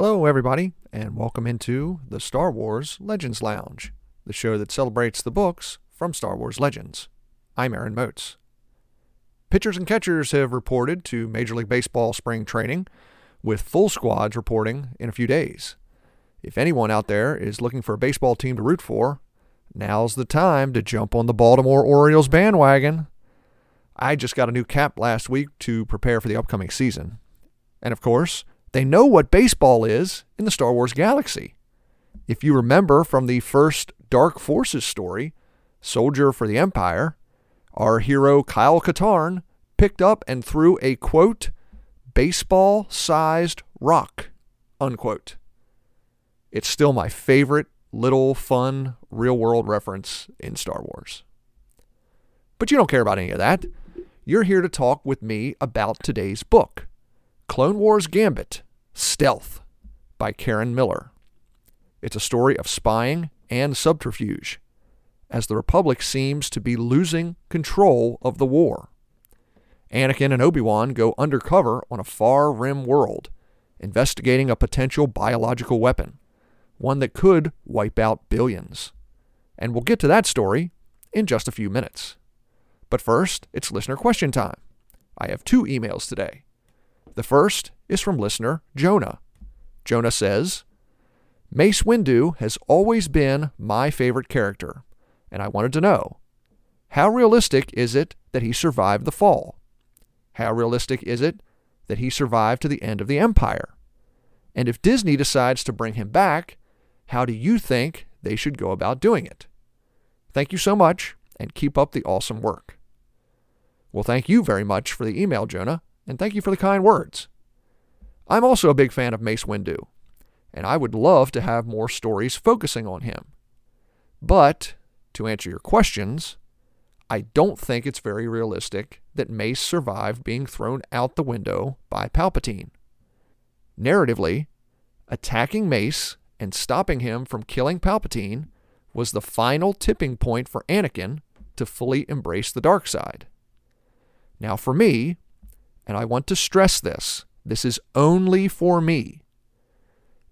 Hello, everybody, and welcome into the Star Wars Legends Lounge, the show that celebrates the books from Star Wars Legends. I'm Aaron Moats. Pitchers and catchers have reported to Major League Baseball spring training, with full squads reporting in a few days. If anyone out there is looking for a baseball team to root for, now's the time to jump on the Baltimore Orioles bandwagon. I just got a new cap last week to prepare for the upcoming season. And of course, they know what baseball is in the Star Wars galaxy. If you remember from the first Dark Forces story, Soldier for the Empire, our hero Kyle Katarn picked up and threw a, quote, baseball-sized rock, unquote. It's still my favorite little fun real-world reference in Star Wars. But you don't care about any of that. You're here to talk with me about today's book, Clone Wars Gambit, Stealth, by Karen Miller. It's a story of spying and subterfuge, as the Republic seems to be losing control of the war. Anakin and Obi-Wan go undercover on a far rim world, investigating a potential biological weapon, one that could wipe out billions. And we'll get to that story in just a few minutes. But first, it's listener question time. I have 2 emails today. The first is from listener Jonah. Jonah says, Mace Windu has always been my favorite character, and I wanted to know, how realistic is it that he survived the fall? How realistic is it that he survived to the end of the Empire? And if Disney decides to bring him back, how do you think they should go about doing it? Thank you so much, and keep up the awesome work. Well, thank you very much for the email, Jonah. And thank you for the kind words. I'm also a big fan of Mace Windu, and I would love to have more stories focusing on him. But, to answer your questions, I don't think it's very realistic that Mace survived being thrown out the window by Palpatine. Narratively, attacking Mace and stopping him from killing Palpatine was the final tipping point for Anakin to fully embrace the dark side. Now for me, and I want to stress this is only for me.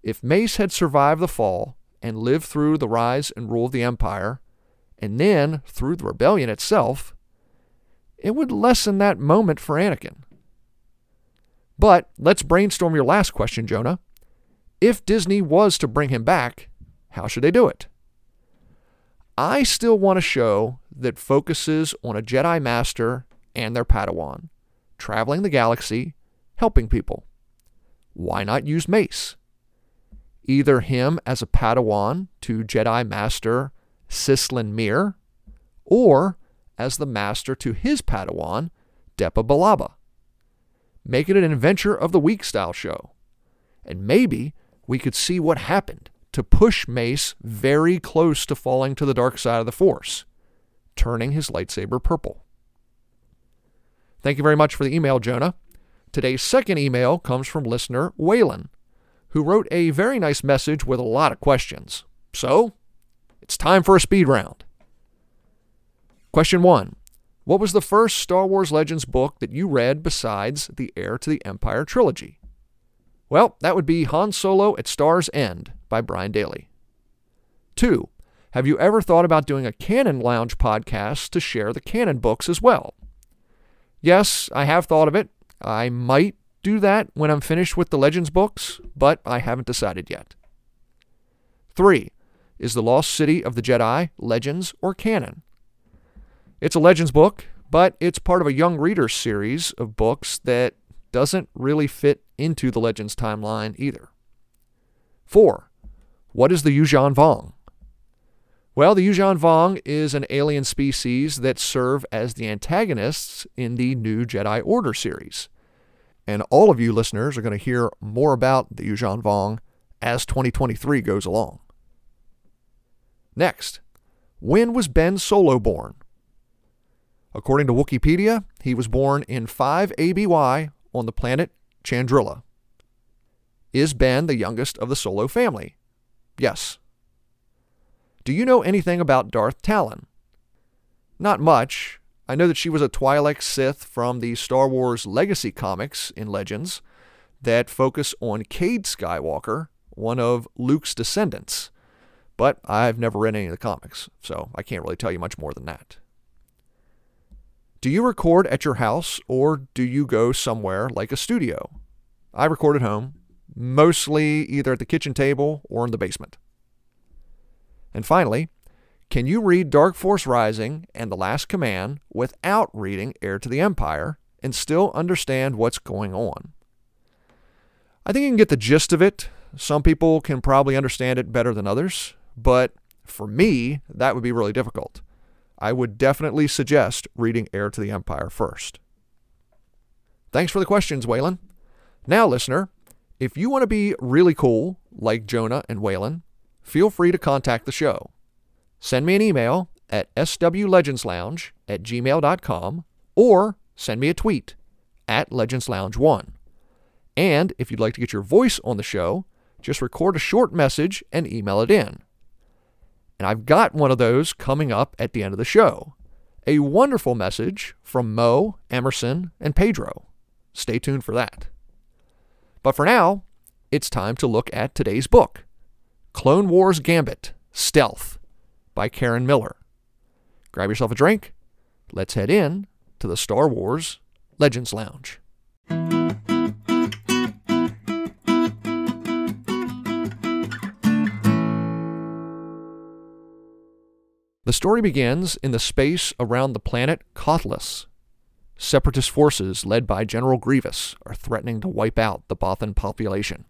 If Mace had survived the fall and lived through the rise and rule of the Empire, and then through the rebellion itself, it would lessen that moment for Anakin. But let's brainstorm your last question, Jonah. If Disney was to bring him back, how should they do it? I still want a show that focuses on a Jedi Master and their Padawan, traveling the galaxy, helping people. Why not use Mace? Either him as a Padawan to Jedi Master Sislin Mir, or as the Master to his Padawan, Depa Billaba. Make it an Adventure of the Week style show. And maybe we could see what happened to push Mace very close to falling to the dark side of the Force, turning his lightsaber purple. Thank you very much for the email, Jonah. Today's second email comes from listener Waylon, who wrote a very nice message with a lot of questions. So, it's time for a speed round. Question 1. What was the first Star Wars Legends book that you read besides the Heir to the Empire trilogy? Well, that would be Han Solo at Star's End by Brian Daley. 2. Have you ever thought about doing a Canon Lounge podcast to share the canon books as well? Yes, I have thought of it. I might do that when I'm finished with the Legends books, but I haven't decided yet. 3. Is The Lost City of the Jedi Legends or canon? It's a Legends book, but it's part of a young readers series of books that doesn't really fit into the Legends timeline either. 4. What is the Yuuzhan Vong? Well, the Yuuzhan Vong is an alien species that serve as the antagonists in the New Jedi Order series. And all of you listeners are going to hear more about the Yuuzhan Vong as 2023 goes along. Next, when was Ben Solo born? According to Wikipedia, he was born in 5 ABY on the planet Chandrilla. Is Ben the youngest of the Solo family? Yes. Do you know anything about Darth Talon? Not much. I know that she was a Twi'lek Sith from the Star Wars Legacy comics in Legends, that focus on Cade Skywalker, one of Luke's descendants. But I've never read any of the comics, so I can't really tell you much more than that. Do you record at your house, or do you go somewhere like a studio? I record at home, mostly either at the kitchen table or in the basement. And finally, can you read Dark Force Rising and The Last Command without reading Heir to the Empire and still understand what's going on? I think you can get the gist of it. Some people can probably understand it better than others, but for me, that would be really difficult. I would definitely suggest reading Heir to the Empire first. Thanks for the questions, Waylon. Now, listener, if you want to be really cool, like Jonah and Waylon, feel free to contact the show. Send me an email at swlegendslounge@gmail.com or send me a tweet at legendslounge1. And if you'd like to get your voice on the show, just record a short message and email it in. And I've got one of those coming up at the end of the show. A wonderful message from Mo, Emerson, and Pedro. Stay tuned for that. But for now, it's time to look at today's book, Clone Wars Gambit, Stealth, by Karen Miller. Grab yourself a drink. Let's head in to the Star Wars Legends Lounge. The story begins in the space around the planet Kothlas. Separatist forces led by General Grievous are threatening to wipe out the Bothan population.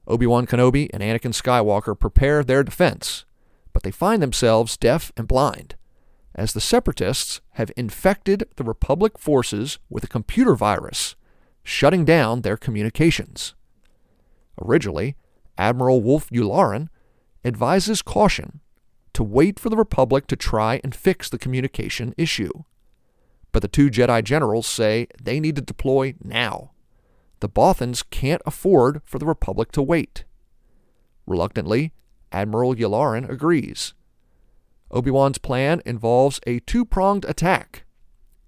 Obi-Wan Kenobi and Anakin Skywalker prepare their defense, but they find themselves deaf and blind, as the Separatists have infected the Republic forces with a computer virus, shutting down their communications. Originally, Admiral Wolf Yularen advises caution to wait for the Republic to try and fix the communication issue. But the two Jedi generals say they need to deploy now. The Bothans can't afford for the Republic to wait. Reluctantly, Admiral Yularen agrees. Obi-Wan's plan involves a two-pronged attack.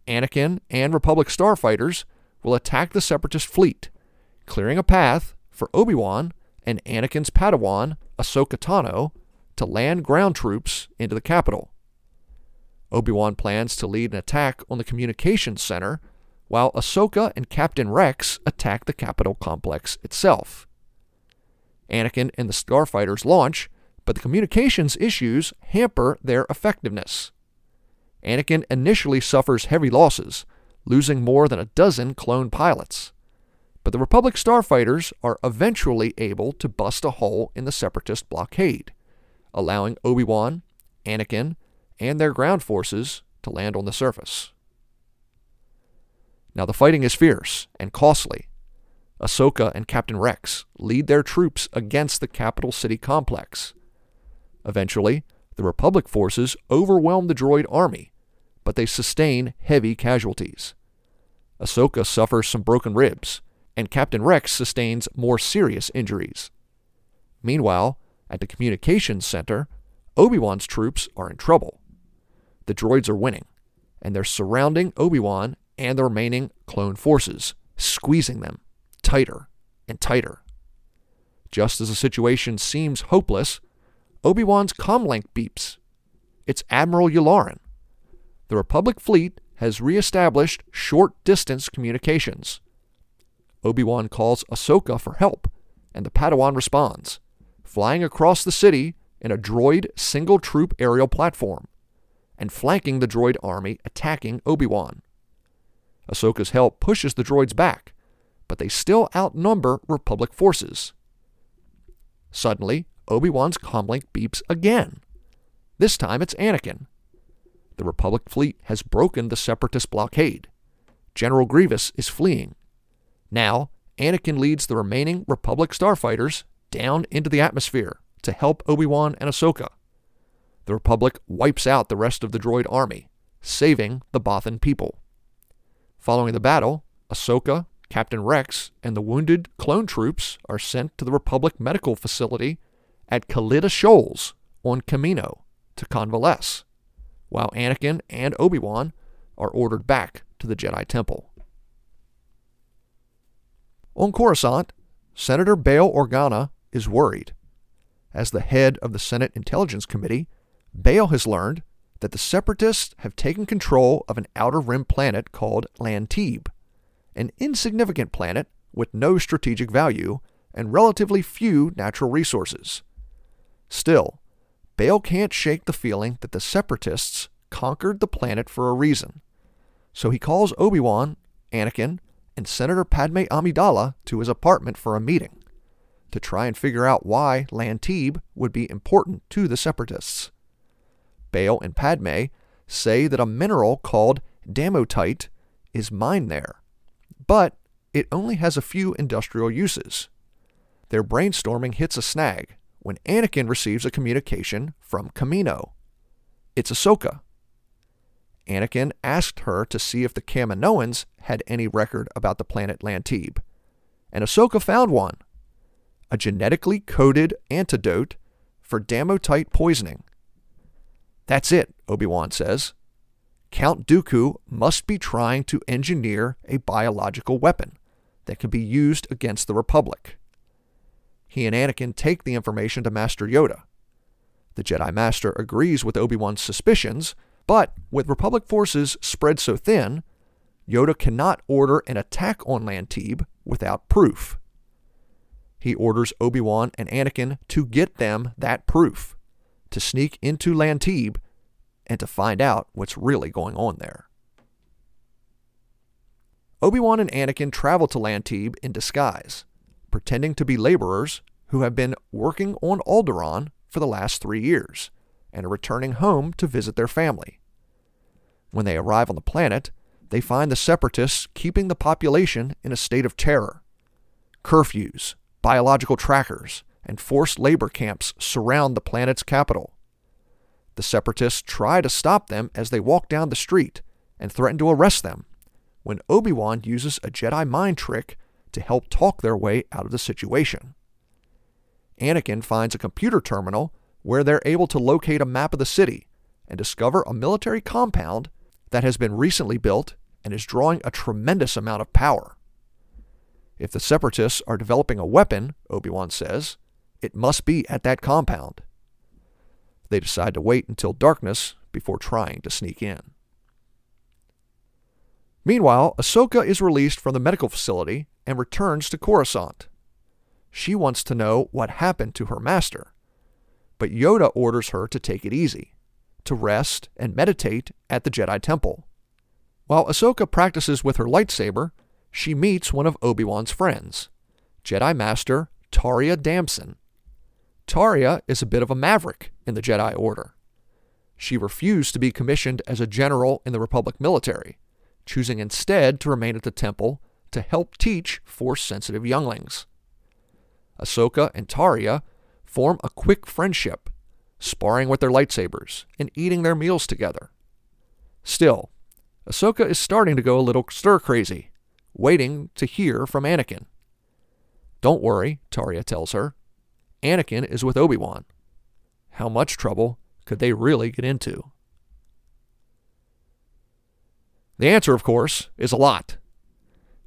Anakin and Republic starfighters will attack the Separatist fleet, clearing a path for Obi-Wan and Anakin's Padawan, Ahsoka Tano, to land ground troops into the capital. Obi-Wan plans to lead an attack on the communications center, while Ahsoka and Captain Rex attack the Capitol complex itself. Anakin and the starfighters launch, but the communications issues hamper their effectiveness. Anakin initially suffers heavy losses, losing more than a dozen clone pilots. But the Republic starfighters are eventually able to bust a hole in the Separatist blockade, allowing Obi-Wan, Anakin, and their ground forces to land on the surface. Now the fighting is fierce and costly. Ahsoka and Captain Rex lead their troops against the capital city complex. Eventually, the Republic forces overwhelm the droid army, but they sustain heavy casualties. Ahsoka suffers some broken ribs, and Captain Rex sustains more serious injuries. Meanwhile, at the communications center, Obi-Wan's troops are in trouble. The droids are winning, and they're surrounding Obi-Wan and the remaining clone forces, squeezing them tighter and tighter. Just as the situation seems hopeless, Obi-Wan's comlink beeps. It's Admiral Yularen. The Republic fleet has re-established short-distance communications. Obi-Wan calls Ahsoka for help, and the Padawan responds, flying across the city in a droid single-troop aerial platform, and flanking the droid army attacking Obi-Wan. Ahsoka's help pushes the droids back, but they still outnumber Republic forces. Suddenly, Obi-Wan's comlink beeps again. This time it's Anakin. The Republic fleet has broken the Separatist blockade. General Grievous is fleeing. Now, Anakin leads the remaining Republic starfighters down into the atmosphere to help Obi-Wan and Ahsoka. The Republic wipes out the rest of the droid army, saving the Bothan people. Following the battle, Ahsoka, Captain Rex, and the wounded clone troops are sent to the Republic medical facility at Kalitta Shoals on Kamino to convalesce, while Anakin and Obi-Wan are ordered back to the Jedi Temple. On Coruscant, Senator Bail Organa is worried. As the head of the Senate Intelligence Committee, Bail has learned that the Separatists have taken control of an outer rim planet called Lantib, an insignificant planet with no strategic value and relatively few natural resources. Still, Bail can't shake the feeling that the Separatists conquered the planet for a reason, so he calls Obi-Wan, Anakin, and Senator Padme Amidala to his apartment for a meeting to try and figure out why Lantib would be important to the Separatists. Bail and Padme say that a mineral called damotite is mined there, but it only has a few industrial uses. Their brainstorming hits a snag when Anakin receives a communication from Kamino. It's Ahsoka. Anakin asked her to see if the Kaminoans had any record about the planet Lantib, and Ahsoka found one, a genetically coded antidote for damotite poisoning. That's it, Obi-Wan says. Count Dooku must be trying to engineer a biological weapon that can be used against the Republic. He and Anakin take the information to Master Yoda. The Jedi Master agrees with Obi-Wan's suspicions, but with Republic forces spread so thin, Yoda cannot order an attack on Lantib without proof. He orders Obi-Wan and Anakin to get them that proof, to sneak into Lantib and to find out what's really going on there. Obi-Wan and Anakin travel to Lantib in disguise, pretending to be laborers who have been working on Alderaan for the last 3 years and are returning home to visit their family. When they arrive on the planet, they find the Separatists keeping the population in a state of terror. Curfews, biological trackers, and forced labor camps surround the planet's capital. The Separatists try to stop them as they walk down the street and threaten to arrest them, when Obi-Wan uses a Jedi mind trick to help talk their way out of the situation. Anakin finds a computer terminal where they're able to locate a map of the city and discover a military compound that has been recently built and is drawing a tremendous amount of power. If the Separatists are developing a weapon, Obi-Wan says, it must be at that compound. They decide to wait until darkness before trying to sneak in. Meanwhile, Ahsoka is released from the medical facility and returns to Coruscant. She wants to know what happened to her master, but Yoda orders her to take it easy, to rest and meditate at the Jedi Temple. While Ahsoka practices with her lightsaber, she meets one of Obi-Wan's friends, Jedi Master Taria Damson. Taria is a bit of a maverick in the Jedi Order. She refused to be commissioned as a general in the Republic military, choosing instead to remain at the temple to help teach Force-sensitive younglings. Ahsoka and Taria form a quick friendship, sparring with their lightsabers and eating their meals together. Still, Ahsoka is starting to go a little stir-crazy, waiting to hear from Anakin. Don't worry, Taria tells her. Anakin is with Obi-Wan. How much trouble could they really get into? The answer, of course, is a lot.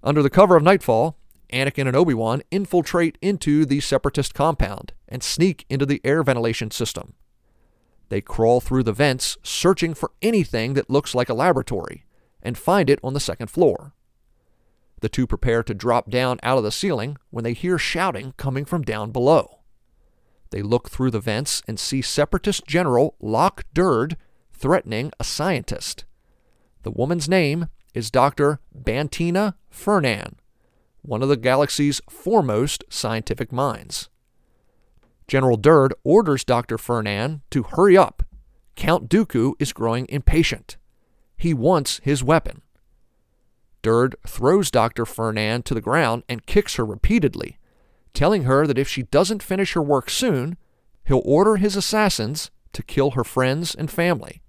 Under the cover of nightfall, Anakin and Obi-Wan infiltrate into the Separatist compound and sneak into the air ventilation system. They crawl through the vents, searching for anything that looks like a laboratory, and find it on the second floor. The two prepare to drop down out of the ceiling when they hear shouting coming from down below. They look through the vents and see Separatist General Locke Durd threatening a scientist. The woman's name is Dr. Bantina Fernan, one of the galaxy's foremost scientific minds. General Durd orders Dr. Fernan to hurry up. Count Dooku is growing impatient. He wants his weapon. Durd throws Dr. Fernan to the ground and kicks her repeatedly, telling her that if she doesn't finish her work soon, he'll order his assassins to kill her friends and family.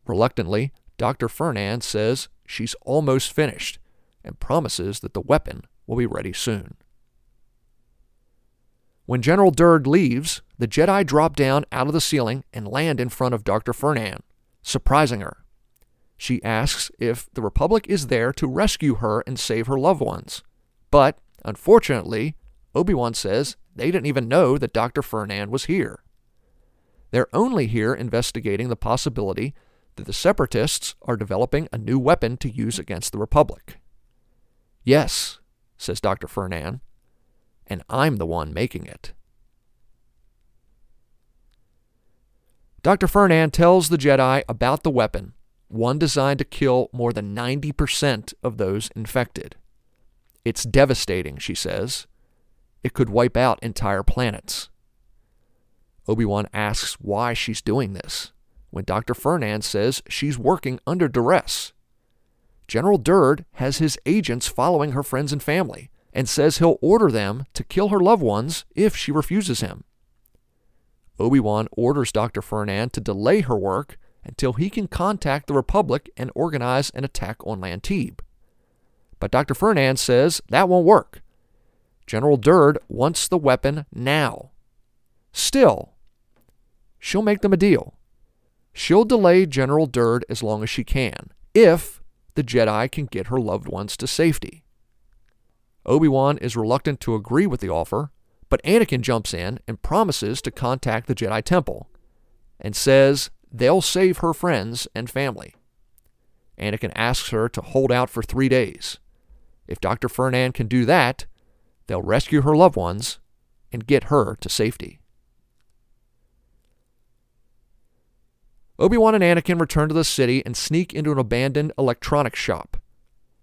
Reluctantly, Dr. Fernan says she's almost finished and promises that the weapon will be ready soon. When General Durd leaves, the Jedi drop down out of the ceiling and land in front of Dr. Fernan, surprising her. She asks if the Republic is there to rescue her and save her loved ones, but Unfortunately, Obi-Wan says they didn't even know that Dr. Fernand was here. They're only here investigating the possibility that the Separatists are developing a new weapon to use against the Republic. Yes, says Dr. Fernand, and I'm the one making it. Dr. Fernand tells the Jedi about the weapon, one designed to kill more than 90% of those infected. It's devastating, she says. It could wipe out entire planets. Obi-Wan asks why she's doing this, when Dr. Fernand says she's working under duress. General Durd has his agents following her friends and family, and says he'll order them to kill her loved ones if she refuses him. Obi-Wan orders Dr. Fernand to delay her work until he can contact the Republic and organize an attack on Lantebe. But Dr. Fernand says that won't work. General Durd wants the weapon now. Still, she'll make them a deal. She'll delay General Durd as long as she can, if the Jedi can get her loved ones to safety. Obi-Wan is reluctant to agree with the offer, but Anakin jumps in and promises to contact the Jedi Temple, and says they'll save her friends and family. Anakin asks her to hold out for 3 days. If Dr. Fernand can do that, they'll rescue her loved ones and get her to safety. Obi-Wan and Anakin return to the city and sneak into an abandoned electronics shop.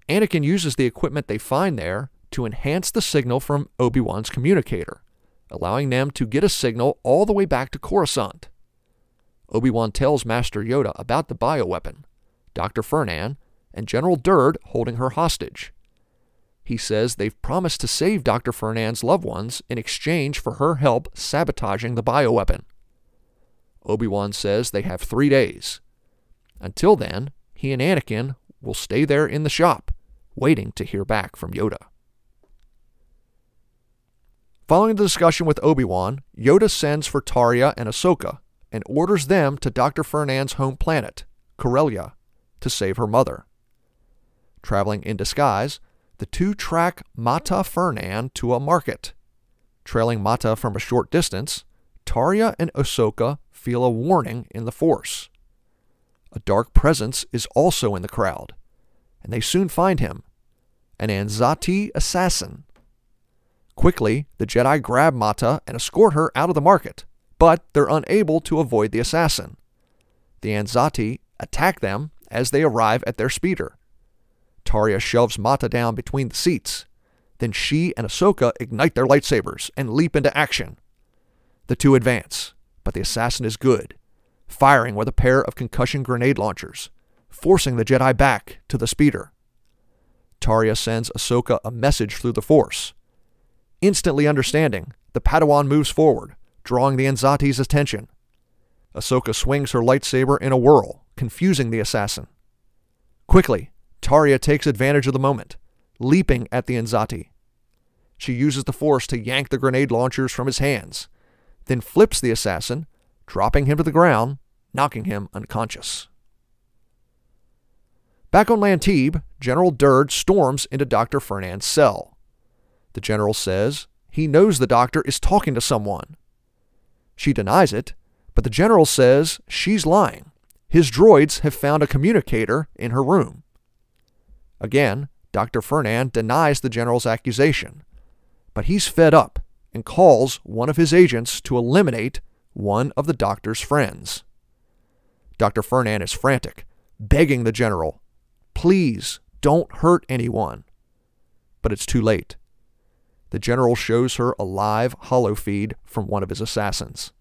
Anakin uses the equipment they find there to enhance the signal from Obi-Wan's communicator, allowing them to get a signal all the way back to Coruscant. Obi-Wan tells Master Yoda about the bioweapon, Dr. Fernand, and General Durd holding her hostage. He says they've promised to save Dr. Fernand's loved ones in exchange for her help sabotaging the bioweapon. Obi-Wan says they have 3 days. Until then, he and Anakin will stay there in the shop, waiting to hear back from Yoda. Following the discussion with Obi-Wan, Yoda sends for Taria and Ahsoka and orders them to Dr. Fernand's home planet, Corellia, to save her mother. Traveling in disguise, the two track Mata Fernand to a market. Trailing Mata from a short distance, Taria and Ahsoka feel a warning in the Force. A dark presence is also in the crowd, and they soon find him, an Anzati assassin. Quickly, the Jedi grab Mata and escort her out of the market, but they're unable to avoid the assassin. The Anzati attack them as they arrive at their speeder. Taria shoves Mata down between the seats. Then she and Ahsoka ignite their lightsabers and leap into action. The two advance, but the assassin is good, firing with a pair of concussion grenade launchers, forcing the Jedi back to the speeder. Taria sends Ahsoka a message through the Force. Instantly understanding, the Padawan moves forward, drawing the Anzati's attention. Ahsoka swings her lightsaber in a whirl, confusing the assassin. Quickly, Taria takes advantage of the moment, leaping at the Anzati. She uses the Force to yank the grenade launchers from his hands, then flips the assassin, dropping him to the ground, knocking him unconscious. Back on Lantebe, General Durd storms into Dr. Fernand's cell. The general says he knows the doctor is talking to someone. She denies it, but the general says she's lying. His droids have found a communicator in her room. Again, Dr. Fernand denies the general's accusation, but he's fed up and calls one of his agents to eliminate one of the doctor's friends. Dr. Fernand is frantic, begging the general, "Please, don't hurt anyone." But it's too late. The general shows her a live holofeed from one of his assassins.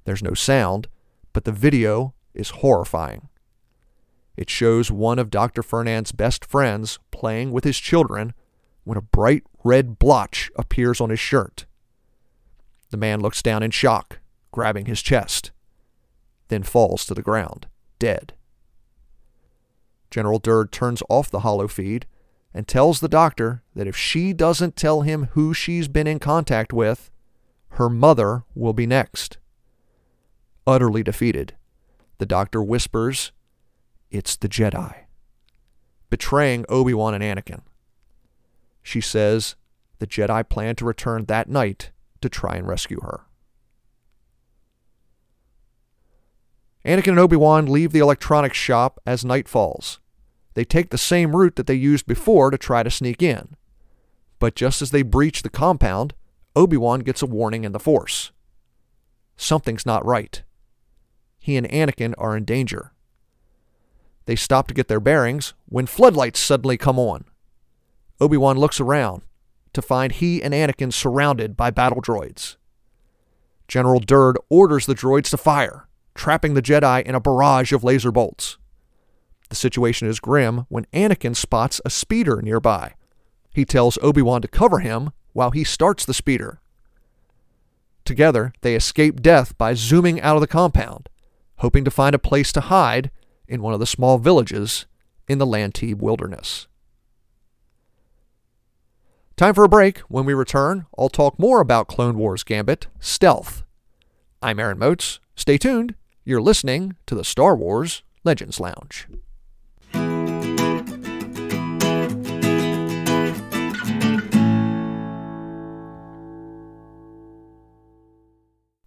There's no sound, but the video is horrifying. It shows one of Dr. Fernand's best friends playing with his children when a bright red blotch appears on his shirt. The man looks down in shock, grabbing his chest, then falls to the ground, dead. General Durd turns off the holofeed and tells the doctor that if she doesn't tell him who she's been in contact with, her mother will be next. Utterly defeated, the doctor whispers, "It's the Jedi," betraying Obi-Wan and Anakin. She says, the Jedi plan to return that night to try and rescue her. Anakin and Obi-Wan leave the electronics shop as night falls. They take the same route that they used before to try to sneak in. But just as they breach the compound, Obi-Wan gets a warning in the Force. Something's not right. He and Anakin are in danger. They stop to get their bearings when floodlights suddenly come on. Obi-Wan looks around to find he and Anakin surrounded by battle droids. General Durd orders the droids to fire, trapping the Jedi in a barrage of laser bolts. The situation is grim when Anakin spots a speeder nearby. He tells Obi-Wan to cover him while he starts the speeder. Together, they escape death by zooming out of the compound, hoping to find a place to hide in one of the small villages in the Lantebe wilderness. Time for a break. When we return, I'll talk more about Clone Wars Gambit, Stealth. I'm Aaron Moats. Stay tuned. You're listening to the Star Wars Legends Lounge.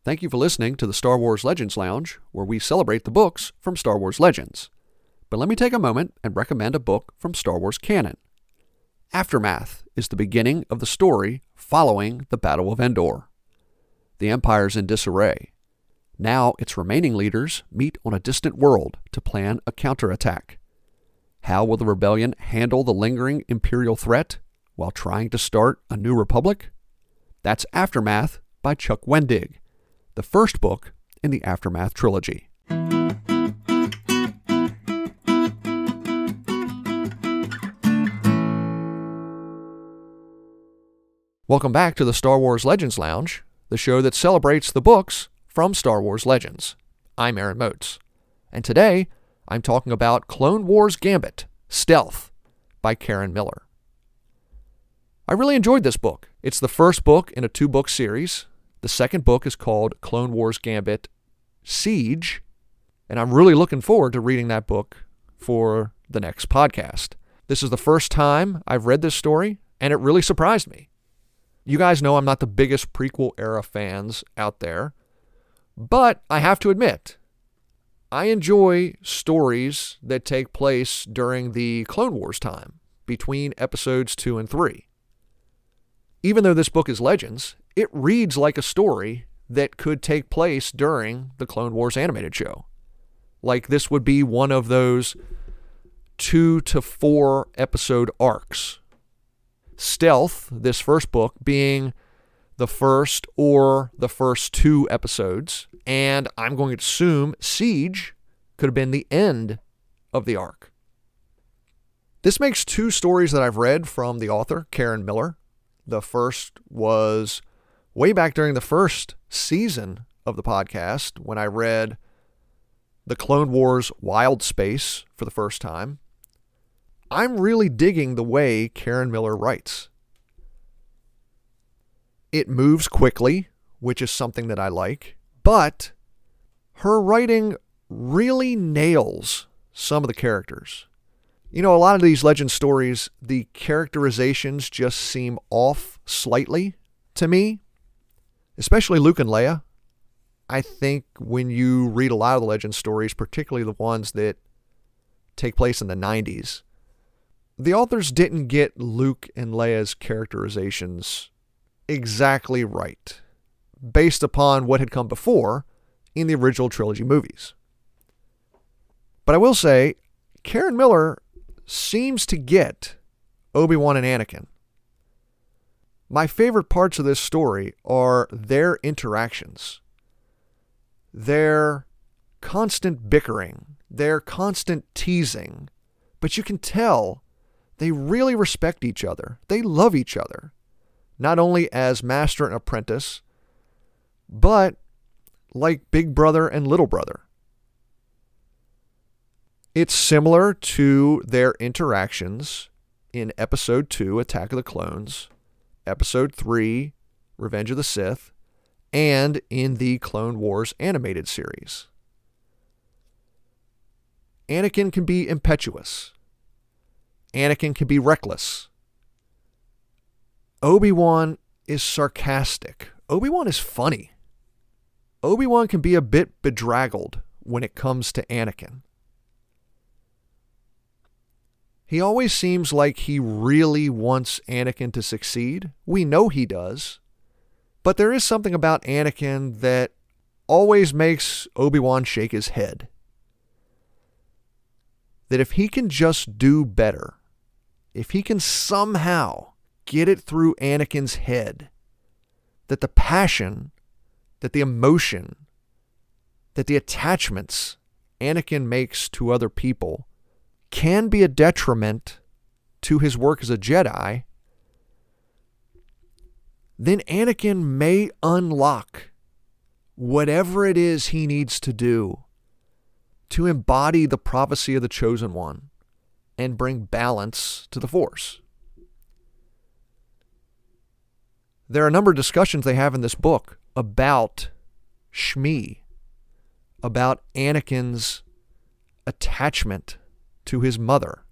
Thank you for listening to the Star Wars Legends Lounge, where we celebrate the books from Star Wars Legends. But let me take a moment and recommend a book from Star Wars canon. Aftermath is the beginning of the story following the Battle of Endor. The Empire's in disarray. Now its remaining leaders meet on a distant world to plan a counterattack. How will the rebellion handle the lingering Imperial threat while trying to start a new republic? That's Aftermath by Chuck Wendig, the first book in the Aftermath trilogy. Welcome back to the Star Wars Legends Lounge, the show that celebrates the books from Star Wars Legends. I'm Aaron Moats, and today I'm talking about Clone Wars Gambit, Stealth by Karen Miller. I really enjoyed this book. It's the first book in a 2-book series. The second book is called Clone Wars Gambit Siege, and I'm really looking forward to reading that book for the next podcast. This is the first time I've read this story, and it really surprised me. You guys know I'm not the biggest prequel era fans out there, but I have to admit, I enjoy stories that take place during the Clone Wars time, between episodes 2 and 3. Even though this book is Legends, it reads like a story that could take place during the Clone Wars animated show. Like this would be one of those 2 to 4 episode arcs. Stealth, this first book, being the first or the first 2 episodes, and I'm going to assume Siege could have been the end of the arc. This makes 2 stories that I've read from the author, Karen Miller. The first was way back during the first season of the podcast when I read The Clone Wars Wild Space for the first time. I'm really digging the way Karen Miller writes. It moves quickly, which is something that I like, but her writing really nails some of the characters. You know, a lot of these legend stories, the characterizations just seem off slightly to me, especially Luke and Leia. I think when you read a lot of the legend stories, particularly the ones that take place in the 90s, the authors didn't get Luke and Leia's characterizations exactly right, based upon what had come before in the original trilogy movies. But I will say, Karen Miller seems to get Obi-Wan and Anakin. My favorite parts of this story are their interactions, their constant bickering, their constant teasing, but you can tell they really respect each other. They love each other, not only as master and apprentice, but like big brother and little brother. It's similar to their interactions in Episode 2, Attack of the Clones, Episode 3, Revenge of the Sith, and in the Clone Wars animated series. Anakin can be impetuous. Anakin can be reckless. Obi-Wan is sarcastic. Obi-Wan is funny. Obi-Wan can be a bit bedraggled when it comes to Anakin. He always seems like he really wants Anakin to succeed. We know he does. But there is something about Anakin that always makes Obi-Wan shake his head. That if he can just do better, if he can somehow get it through Anakin's head, that the passion, that the emotion, that the attachments Anakin makes to other people can be a detriment to his work as a Jedi, then Anakin may unlock whatever it is he needs to do to embody the prophecy of the Chosen One and bring balance to the Force. There are a number of discussions they have in this book about Shmi, about Anakin's attachment to his mother.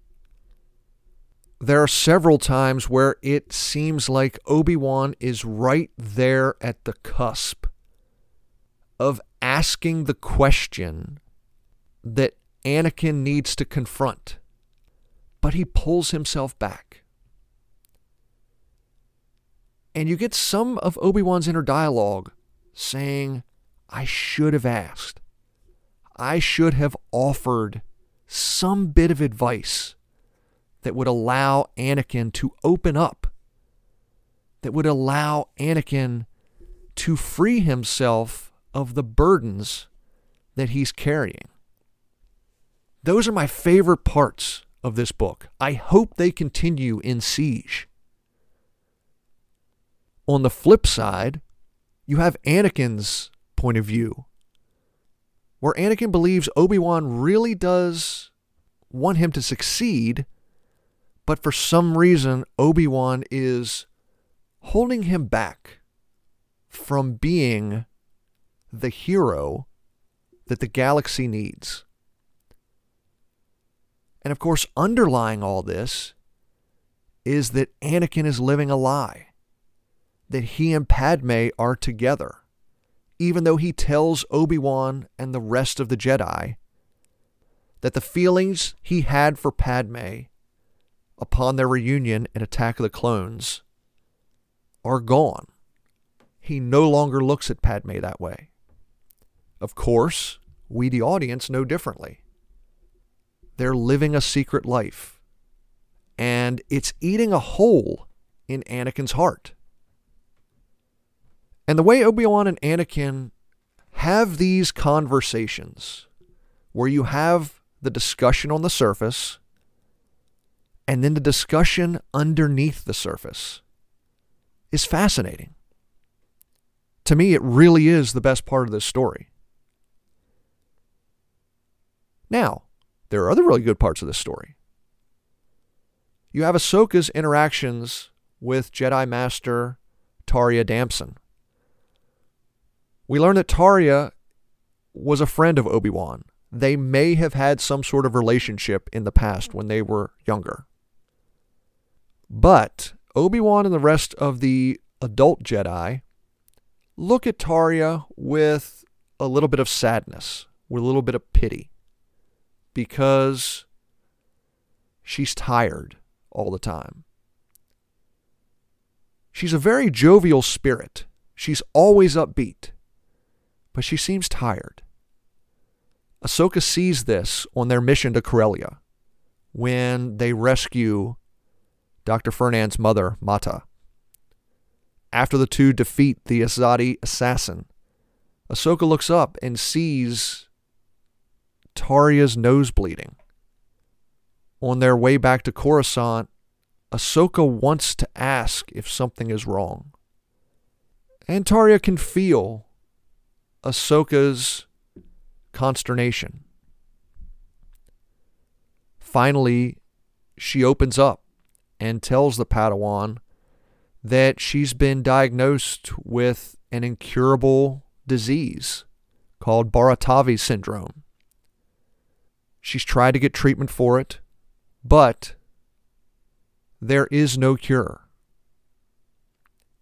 There are several times where it seems like Obi-Wan is right there at the cusp of asking the question that Anakin needs to confront, but he pulls himself back. And you get some of Obi-Wan's inner dialogue saying, I should have asked. I should have offered some bit of advice that would allow Anakin to open up, that would allow Anakin to free himself of the burdens that he's carrying. Those are my favorite parts of this book. I hope they continue in Siege. On the flip side, you have Anakin's point of view, where Anakin believes Obi-Wan really does want him to succeed, but for some reason, Obi-Wan is holding him back from being the hero that the galaxy needs. And of course, underlying all this is that Anakin is living a lie, that he and Padme are together, even though he tells Obi-Wan and the rest of the Jedi that the feelings he had for Padme upon their reunion in Attack of the Clones are gone. He no longer looks at Padme that way. Of course, we the audience know differently. They're living a secret life, and it's eating a hole in Anakin's heart. And the way Obi-Wan and Anakin have these conversations, where you have the discussion on the surface, and then the discussion underneath the surface, is fascinating. To me, it really is the best part of this story. Now, there are other really good parts of this story. You have Ahsoka's interactions with Jedi Master Taria Damson. We learn that Taria was a friend of Obi-Wan. They may have had some sort of relationship in the past when they were younger. But Obi-Wan and the rest of the adult Jedi look at Taria with a little bit of sadness, with a little bit of pity, because she's tired all the time. She's a very jovial spirit. She's always upbeat, but she seems tired. Ahsoka sees this on their mission to Corellia when they rescue Dr. Fernand's mother, Mata. After the two defeat the Azadi assassin, Ahsoka looks up and sees Taria's nose bleeding. On their way back to Coruscant, Ahsoka wants to ask if something is wrong. And Taria can feel Ahsoka's consternation. Finally, she opens up and tells the Padawan that she's been diagnosed with an incurable disease called Baratavi syndrome. She's tried to get treatment for it, but there is no cure.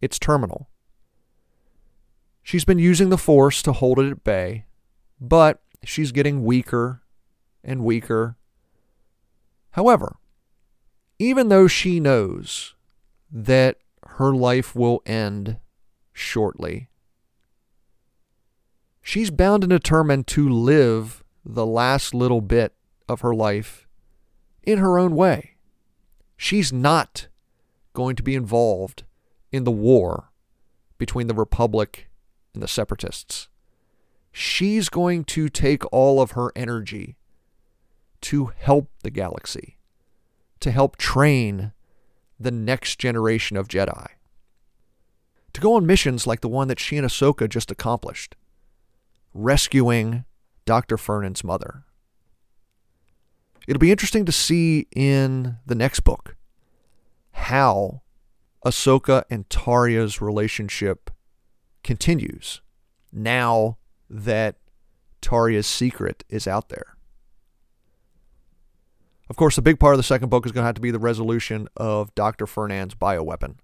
It's terminal. She's been using the Force to hold it at bay, but she's getting weaker and weaker. However, even though she knows that her life will end shortly, she's bound and determined to live the last little bit of her life in her own way. She's not going to be involved in the war between the Republic and the Separatists. She's going to take all of her energy to help the galaxy, to help train the next generation of Jedi, to go on missions like the one that she and Ahsoka just accomplished, rescuing Dr. Fernand's mother. It'll be interesting to see in the next book how Ahsoka and Taria's relationship continues now that Taria's secret is out there. Of course, the big part of the second book is going to have to be the resolution of Dr. Fernand's bioweapon.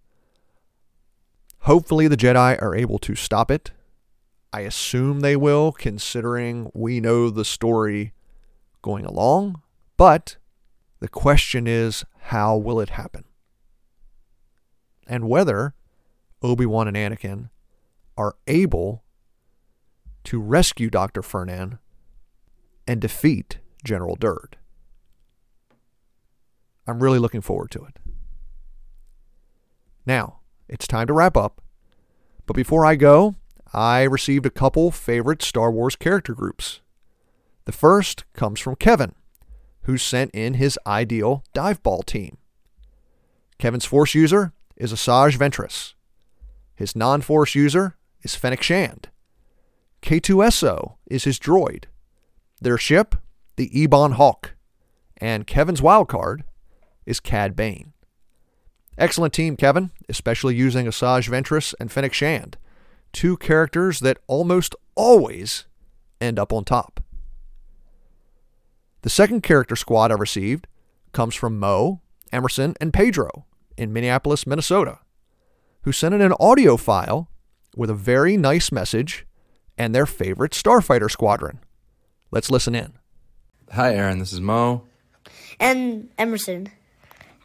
Hopefully the Jedi are able to stop it. I assume they will, considering we know the story going along. But the question is, how will it happen? And whether Obi-Wan and Anakin are able to rescue Dr. Fernand and defeat General Durd. I'm really looking forward to it. Now, it's time to wrap up. But before I go, I received a couple favorite Star Wars character groups. The first comes from Kevin, who sent in his ideal dive ball team. Kevin's Force user is Asajj Ventress. His non-Force user is Fennec Shand. K2SO is his droid. Their ship, the Ebon Hawk. And Kevin's wildcard is Cad Bane. Excellent team, Kevin, especially using Asajj Ventress and Fennec Shand, two characters that almost always end up on top. The second character squad I received comes from Mo, Emerson, and Pedro in Minneapolis, Minnesota, who sent in an audio file with a very nice message and their favorite Starfighter squadron. Let's listen in. Hi, Aaron. This is Mo. And Emerson.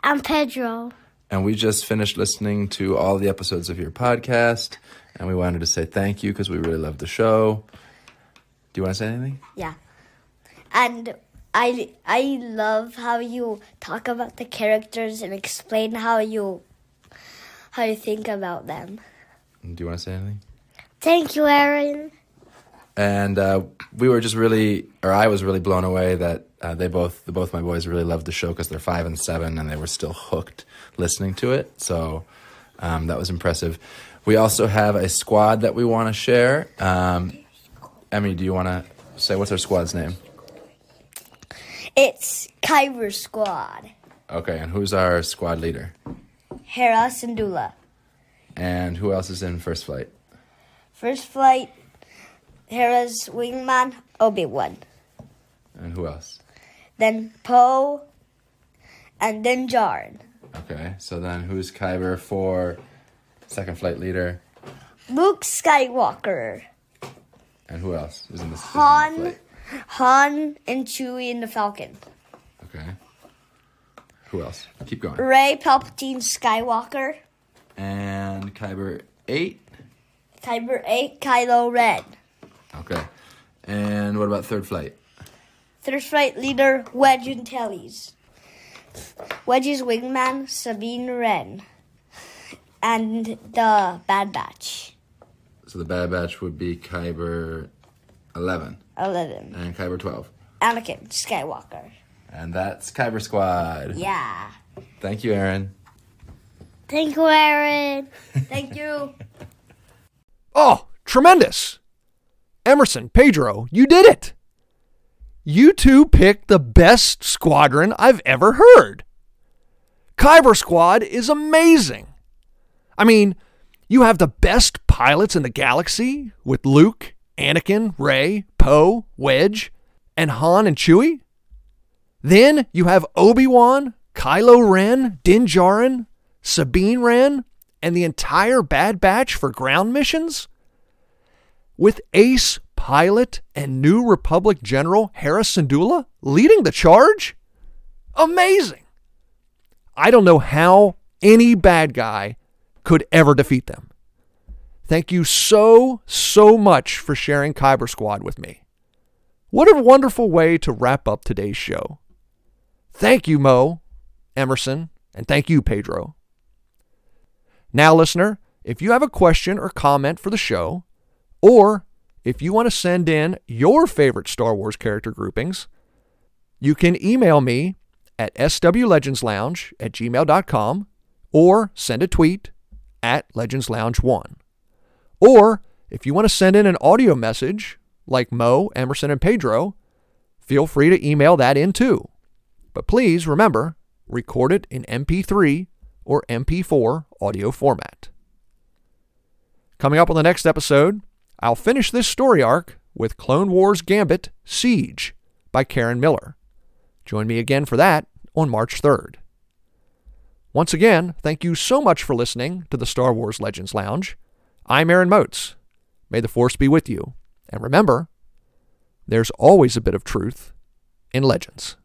I'm Pedro. And we just finished listening to all the episodes of your podcast, and we wanted to say thank you because we really love the show. Do you want to say anything? Yeah. And I love how you talk about the characters and explain how you think about them. Do you want to say anything? Thank you, Aaron. And we were just I was really blown away that both my boys really loved the show because they're 5 and 7 and they were still hooked listening to it. So that was impressive. We also have a squad that we want to share. Emmy, do you want to say what's our squad's name? It's Kyber Squad. Okay, and who's our squad leader? Hera Syndulla. And who else is in First Flight? First Flight, Hera's wingman, Obi-Wan. And who else? Then Poe, and then Jaren. Okay, so then who's Kyber for Second Flight leader? Luke Skywalker. And who else is in this Han and Chewie in the Falcon. Okay. Who else? Keep going. Rey Palpatine Skywalker. And Kyber 8? Kyber 8, Kylo Ren. Okay. And what about Third Flight? Third Flight leader, Wedge Antilles. Wedge's wingman, Sabine Wren. And the Bad Batch. So the Bad Batch would be Kyber 11. 11. And Kyber 12. Anakin Skywalker. And that's Kyber Squad. Yeah. Thank you, Aaron. Thank you, Aaron. Thank you. Oh, tremendous. Emerson, Pedro, you did it. You two picked the best squadron I've ever heard. Kyber Squad is amazing. I mean, you have the best pilots in the galaxy with Luke, Anakin, Rey, Poe, Wedge, and Han and Chewie. Then you have Obi-Wan, Kylo Ren, Din Djarin, Sabine Wren, and the entire Bad Batch for ground missions? With ace pilot and New Republic General Hera Syndulla leading the charge? Amazing! I don't know how any bad guy could ever defeat them. Thank you so much for sharing Kyber Squad with me. What a wonderful way to wrap up today's show. Thank you, Mo, Emerson, and thank you, Pedro. Now, listener, if you have a question or comment for the show, or if you want to send in your favorite Star Wars character groupings, you can email me at swlegendslounge@gmail.com or send a tweet at legendslounge1. Or if you want to send in an audio message like Mo, Emerson, and Pedro, feel free to email that in too. But please remember, record it in MP3 or MP4 audio format. Coming up on the next episode, I'll finish this story arc with Clone Wars Gambit Siege by Karen Miller. Join me again for that on March 3rd. Once again, thank you so much for listening to the Star Wars Legends Lounge. I'm Aaron Moats. May the Force be with you. And remember, there's always a bit of truth in Legends.